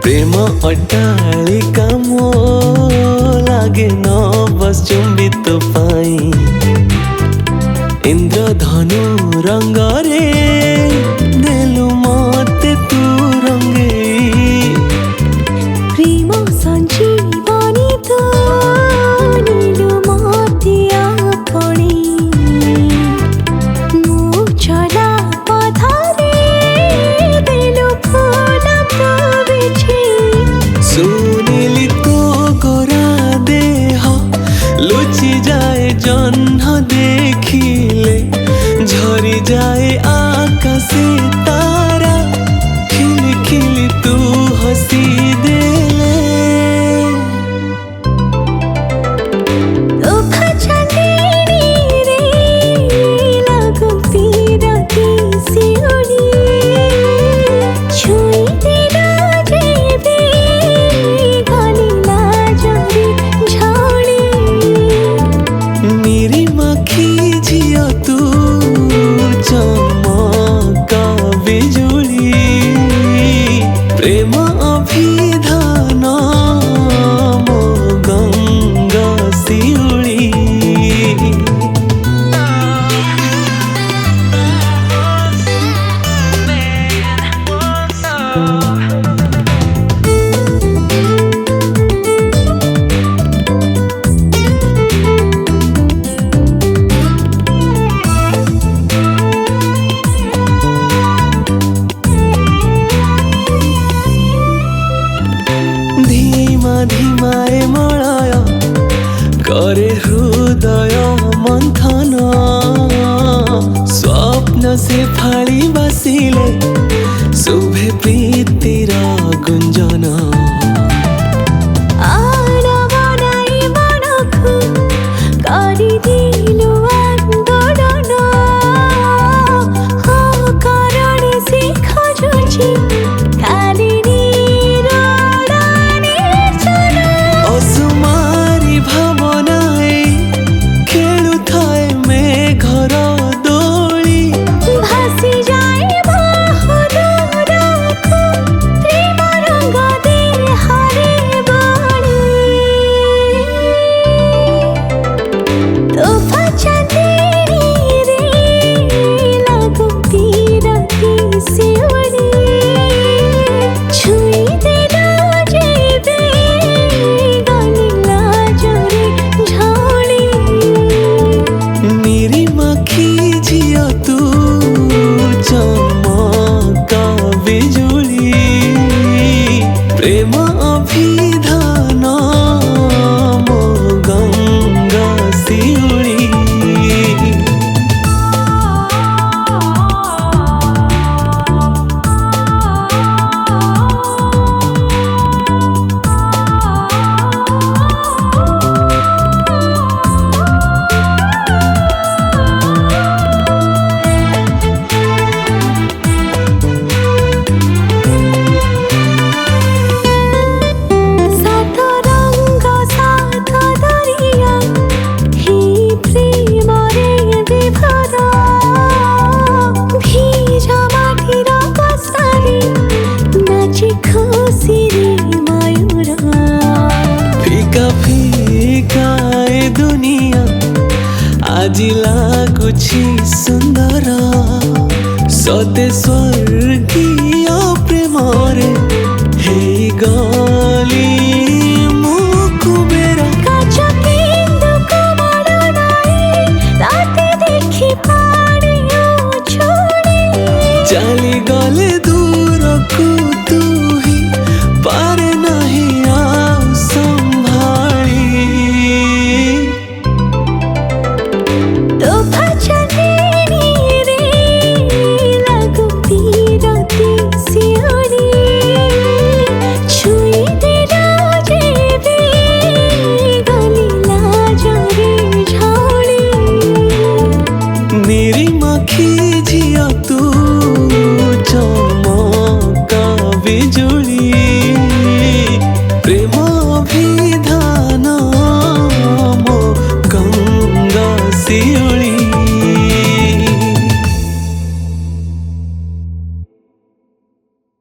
प्रेम अट्टालिका मो लागे न बस चुंबित पाई इंद्रधनु रंग रे देलु मते तू रंगे प्रेम संजीवनी तो नीलु मते आपणे मो चला पथारे देलु फूल तो बिछे सुनीली तो गोरा देह लुचि जाए जन्ह देखिले झरी जाए आकाशे तारा खिली खिली तू हसी देले दुख चंदेरी रे लागू पीरती सिउनी छुई देना जेबे गली लाजरी झोड़ी मेरी मखी झियो तू चमका बिजुली प्रेम अभिधान मो गंगा शिउली धीमा धीमाए मलय करे हृदय मंथन स्वप्न से फाड़ी बसिले शुभे प्रीतिर गुंजन आना बनाई मनखु करी दिलु आंदोलन हो करणे से खोजुची